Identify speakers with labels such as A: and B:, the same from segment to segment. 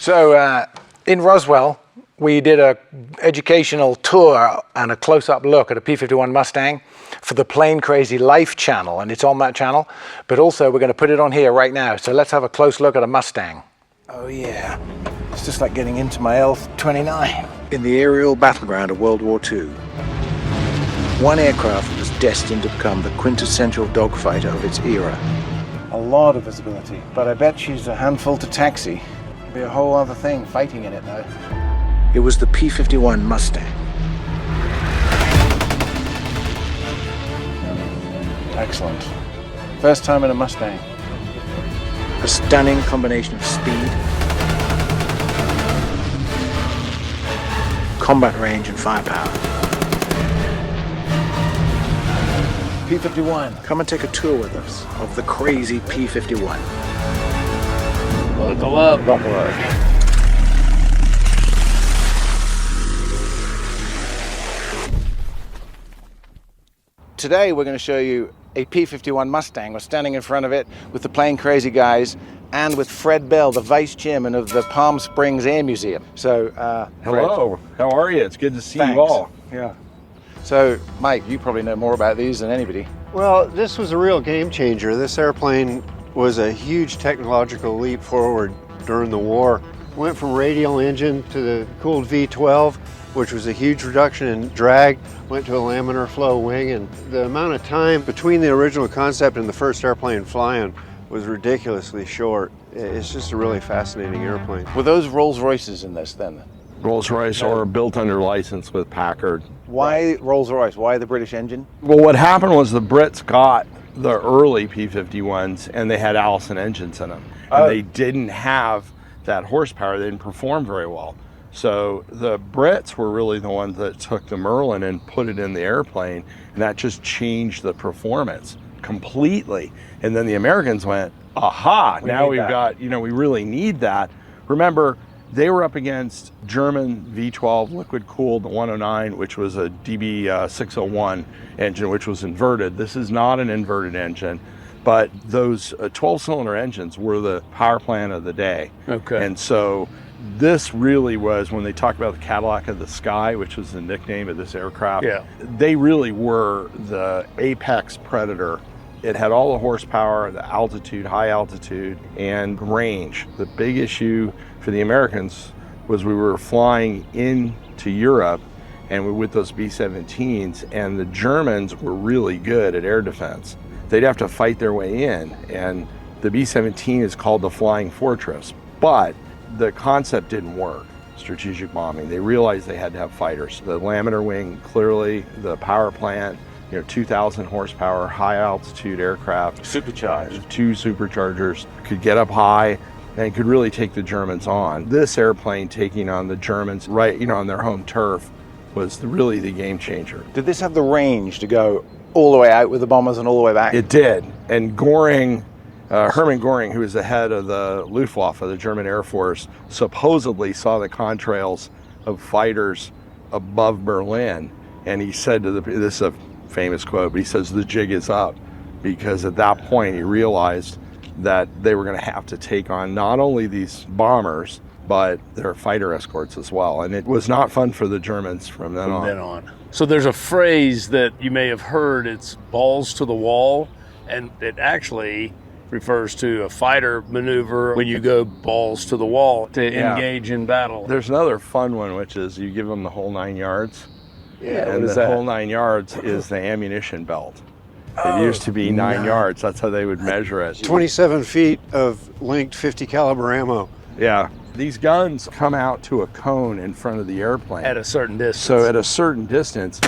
A: So in Roswell, we did a educational tour and a close-up look at a P-51 Mustang for the Plane Crazy Life channel, and it's on that channel, but also we're going to put it on here right now. So let's have a close look at a Mustang. Oh yeah, it's just like getting into my L-29. In the aerial battleground of World War II, one aircraft was destined to become the quintessential dogfighter of its era. A lot of visibility, but I bet she's a handful to taxi. It'll be a whole other thing fighting in it though. It was the P-51 Mustang. Excellent. First time in a Mustang. A stunning combination of speed, combat range and firepower. P-51. Come and take a tour with us of the crazy P-51.
B: Buckle up.
A: Buckle up. Today we're going to show you a P-51 Mustang. We're standing in front of it with the Plane Crazy guys and with Fred Bell, the vice chairman of the Palm Springs Air Museum. So,
C: hello.
A: Fred.
C: How are you? It's good to see
A: Thanks.
C: you all.
A: Yeah. So, Mike, you probably know more about these than anybody.
B: Well, this was a real game changer. This airplane was a huge technological leap forward during the war. Went from radial engine to the cooled V12, which was a huge reduction in drag, went to a laminar flow wing, and the amount of time between the original concept and the first airplane flying was ridiculously short. It's just a really fascinating airplane.
A: Were those Rolls Royces in this then?
C: Rolls-Royce or built under license with Packard.
A: Why Rolls Royce? Why the British engine?
C: Well, what happened was the Brits got the early P-51s and they had Allison engines in them. And they didn't have that horsepower. They didn't perform very well. So the Brits were really the ones that took the Merlin and put it in the airplane, and that just changed the performance completely. And then the Americans went, aha, now we've got, we really need that. Remember, they were up against German V12 liquid cooled 109, which was a DB601 engine, which was inverted. This is not an inverted engine, but those 12-cylinder engines were the power plant of the day.
A: Okay.
C: And so this really was, when they talk about the Cadillac of the sky, which was the nickname of this aircraft, they really were the apex predator. It had all the horsepower, the altitude, high altitude, and range. The big issue for the Americans was we were flying into Europe and we with those B-17s, and the Germans were really good at air defense. They'd have to fight their way in, and the B-17 is called the Flying Fortress, but the concept didn't work, strategic bombing. They realized they had to have fighters. The laminar wing, clearly, the power plant, 2,000 horsepower, high altitude aircraft.
A: Supercharged.
C: 2 superchargers, could get up high and could really take the Germans on. This airplane taking on the Germans right, on their home turf was really the game changer.
A: Did this have the range to go all the way out with the bombers and all the way back?
C: It did. And Goring, Hermann Goring, who was the head of the Luftwaffe, the German Air Force, supposedly saw the contrails of fighters above Berlin. And he said to this is a famous quote, but he says, the jig is up, because at that point he realized that they were going to have to take on not only these bombers, but their fighter escorts as well. And it was not fun for the Germans from then on.
D: So there's a phrase that you may have heard, it's balls to the wall, and it actually refers to a fighter maneuver when you go balls to the wall to engage in battle.
C: There's another fun one, which is you give them the whole 9 yards.
A: Yeah,
C: and the whole 9 yards is the ammunition belt. It used to be 9 yards. That's how they would measure it.
B: 27 feet of linked 50 caliber ammo.
C: Yeah. These guns come out to a cone in front of the airplane.
D: At a certain distance.
C: So at a certain distance,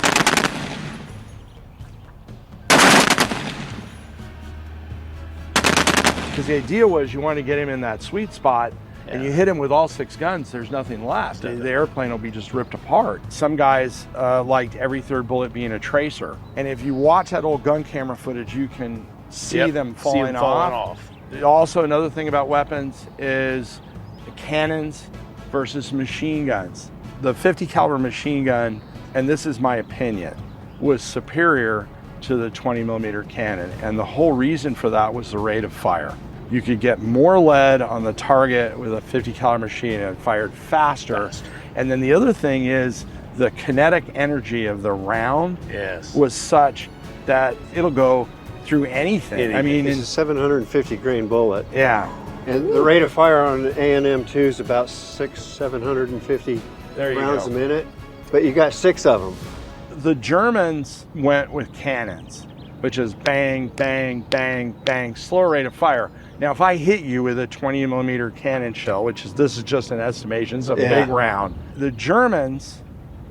C: because the idea was you want to get him in that sweet spot, and you hit him with all 6 guns, there's nothing left. The airplane will be just ripped apart. Some guys liked every 3rd bullet being a tracer. And if you watch that old gun camera footage, you can see them falling off. Also, another thing about weapons is cannons versus machine guns. The 50 caliber machine gun, and this is my opinion, was superior to the 20 millimeter cannon. And the whole reason for that was the rate of fire. You could get more lead on the target with a 50 caliber machine and fired faster. And then the other thing is the kinetic energy of the round was such that it'll go through anything. I mean,
B: it's a 750 grain bullet.
C: Yeah.
B: And the rate of fire on an A&M2 is about 750 rounds a minute, but you got 6 of them.
C: The Germans went with cannons, which is bang, bang, bang, bang, slower rate of fire. Now, if I hit you with a 20 millimeter cannon shell, this is just an estimation, it's a big round. The Germans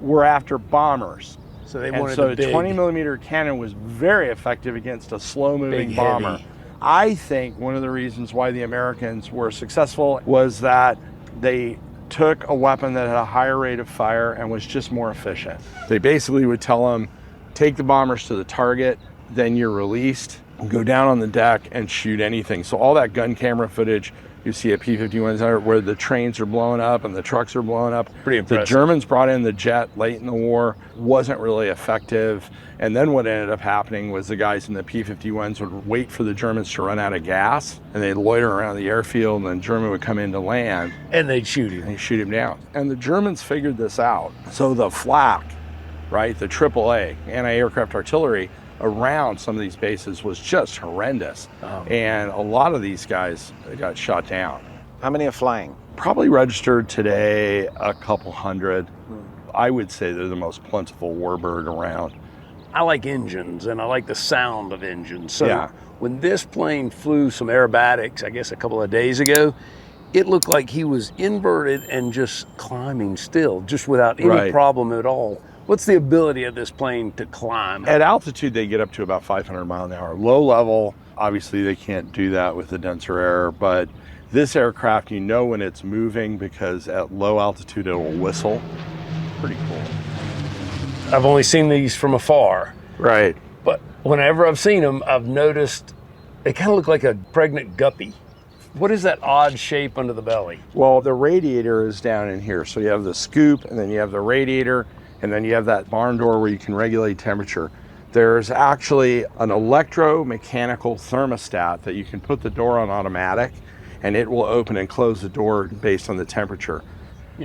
C: were after bombers.
D: So they wanted
C: a 20 millimeter cannon was very effective against a slow moving bomber.
D: Heavy.
C: I think one of the reasons why the Americans were successful was that they took a weapon that had a higher rate of fire and was just more efficient. They basically would tell them, take the bombers to the target, then you're released, go down on the deck and shoot anything. So all that gun camera footage you see at P-51s where the trains are blowing up and the trucks are blowing up.
D: Pretty impressive.
C: The Germans brought in the jet late in the war, wasn't really effective. And then what ended up happening was the guys in the P-51s would wait for the Germans to run out of gas, and they'd loiter around the airfield, and then German would come in to land.
D: And they'd shoot him.
C: And they'd shoot him down. And the Germans figured this out. So the flak, right, the AAA, anti-aircraft artillery, around some of these bases was just horrendous. And a lot of these guys got shot down.
A: How many are flying?
C: Probably registered today a couple hundred. I would say they're the most plentiful warbird around.
D: I like engines, and I like the sound of engines. So when this plane flew some aerobatics, I guess a couple of days ago, it looked like he was inverted and just climbing still, just without any problem at all. What's the ability of this plane to climb?
C: At altitude, they get up to about 500 miles an hour. Low level, obviously they can't do that with the denser air, but this aircraft, you know when it's moving because at low altitude, it'll whistle. Pretty cool.
D: I've only seen these from afar.
C: Right.
D: But whenever I've seen them, I've noticed they kind of look like a pregnant guppy. What is that odd shape under the belly?
C: Well, the radiator is down in here. So you have the scoop, and then you have the radiator, and then you have that barn door where you can regulate temperature. There's actually an electromechanical thermostat that you can put the door on automatic, and it will open and close the door based on the temperature.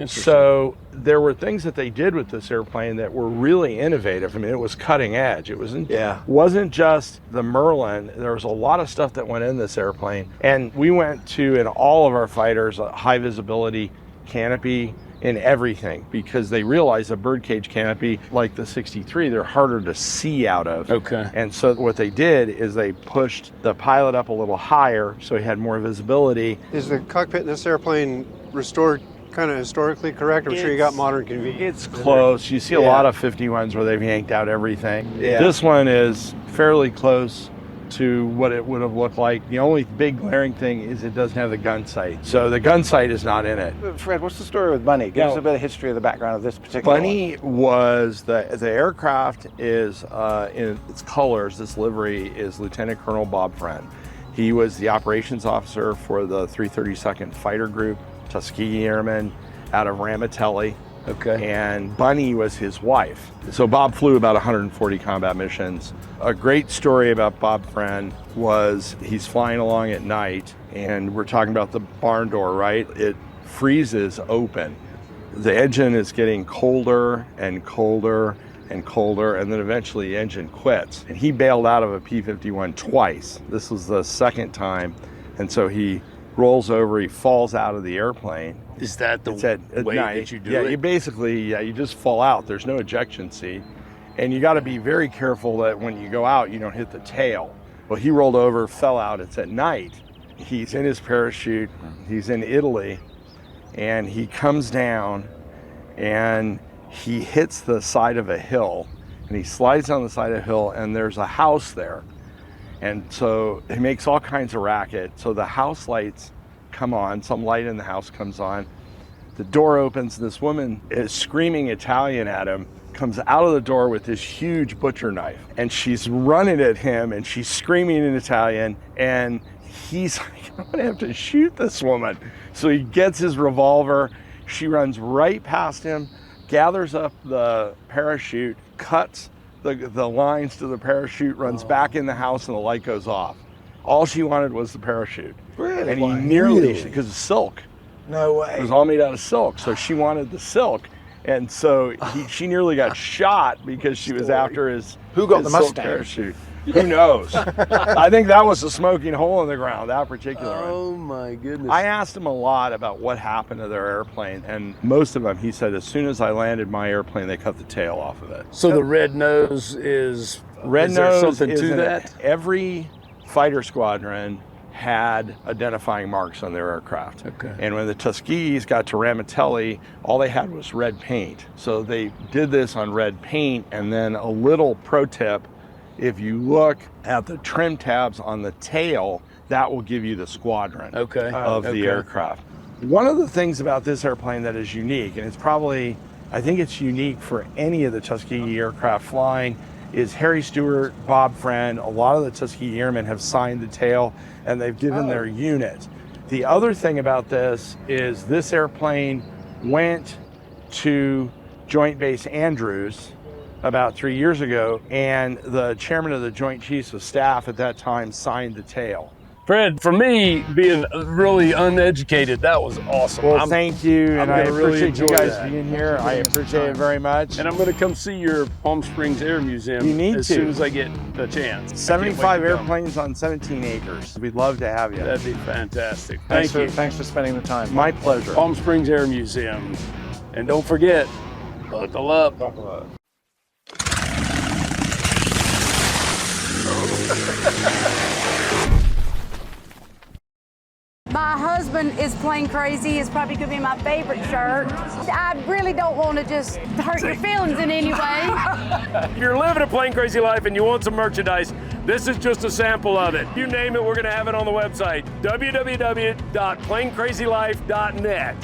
C: So there were things that they did with this airplane that were really innovative. I mean, it was cutting edge. It wasn't just the Merlin. There was a lot of stuff that went in this airplane. And we went to, in all of our fighters, a high visibility canopy in everything, because they realized a birdcage canopy like the 63, they're harder to see out of.
D: Okay.
C: And so what they did is they pushed the pilot up a little higher so he had more visibility.
B: Is the cockpit in this airplane restored kind of historically correct? I'm sure you got modern convenience.
C: It's close. You see a lot of 51s where they've yanked out everything. This one is fairly close to what it would have looked like. The only big glaring thing is it doesn't have the gun sight. So the gun sight is not in it.
A: Fred, what's the story with Bunny? Give us a bit of history of the background of this particular
C: Bunny was the aircraft is in its colors, this livery is Lieutenant Colonel Bob Friend. He was the operations officer for the 332nd Fighter Group, Tuskegee Airmen out of Ramitelli.
D: Okay.
C: And Bunny was his wife. So Bob flew about 140 combat missions. A great story about Bob Friend was he's flying along at night, and we're talking about the barn door, right? It freezes open. The engine is getting colder and colder and colder, and then eventually the engine quits. And he bailed out of a P-51 twice. This was the second time. And so he rolls over, he falls out of the airplane.
D: Is that the way that you do it?
C: Yeah, you basically, you just fall out. There's no ejection seat. And you got to be very careful that when you go out, you don't hit the tail. Well, he rolled over, fell out. It's at night. He's in his parachute. He's in Italy. And he comes down and he hits the side of a hill. And he slides down the side of the hill, and there's a house there. And so he makes all kinds of racket. So the house lights come on, some light in the house comes on. The door opens, this woman is screaming Italian at him, comes out of the door with this huge butcher knife. And she's running at him and she's screaming in Italian. And he's like, I'm gonna have to shoot this woman. So he gets his revolver, she runs right past him, gathers up the parachute, cuts the lines to the parachute, runs back in the house, and the light goes off. All she wanted was the parachute.
A: Really?
C: And he
A: Why?
C: nearly,
A: Really?
C: because of silk.
A: No
C: It
A: way.
C: was all made out of silk, so she wanted the silk. And so she nearly got shot because she was after his
A: Who got
C: his
A: the
C: silk
A: Mustang?
C: parachute. Who knows? I think that was the smoking hole in the ground, that particular one.
D: Oh my goodness.
C: I asked him a lot about what happened to their airplane, and most of them, he said, as soon as I landed my airplane, they cut the tail off of it.
D: So the red nose is
C: Red
D: is there
C: nose
D: something
C: is
D: to
C: in
D: that?
C: Every fighter squadron had identifying marks on their aircraft.
D: Okay.
C: And when the Tuskegees got to Ramitelli, all they had was red paint. So they did this on red paint, and then a little pro tip, if you look at the trim tabs on the tail, that will give you the squadron of the aircraft. One of the things about this airplane that is unique, and it's probably, I think it's unique for any of the Tuskegee aircraft flying, is Harry Stewart, Bob Friend, a lot of the Tuskegee Airmen have signed the tail and they've given their unit. The other thing about this is this airplane went to Joint Base Andrews about 3 years ago, and the chairman of the Joint Chiefs of Staff at that time signed the tail.
D: Fred, for me, being really uneducated, that was awesome.
C: Well, thank you, and I
D: gonna really
C: appreciate you
D: enjoy
C: guys
D: that.
C: being here. I appreciate it very much.
D: And I'm going to come see your Palm Springs Air Museum
C: You need
D: as
C: to.
D: soon as I get the chance.
C: 75 airplanes on 17 acres. We'd love to have you.
D: That'd be fantastic. Thank you.
A: Thanks for spending the time.
C: My pleasure.
D: Palm Springs Air Museum. And don't forget, buckle up.
C: Buckle up.
E: My husband is Plane Crazy. It's probably going to be my favorite shirt. I really don't want to just hurt your feelings in any way.
D: If you're living a Plane Crazy life and you want some merchandise, this is just a sample of it. You name it, we're going to have it on the website, www.planecrazylife.net.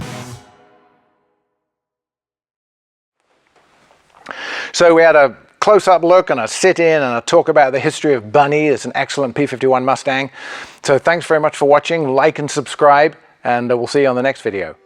A: So we had a close-up look and a sit-in and a talk about the history of Bunny. It's an excellent P-51 Mustang. So thanks very much for watching. Like and subscribe, and we'll see you on the next video.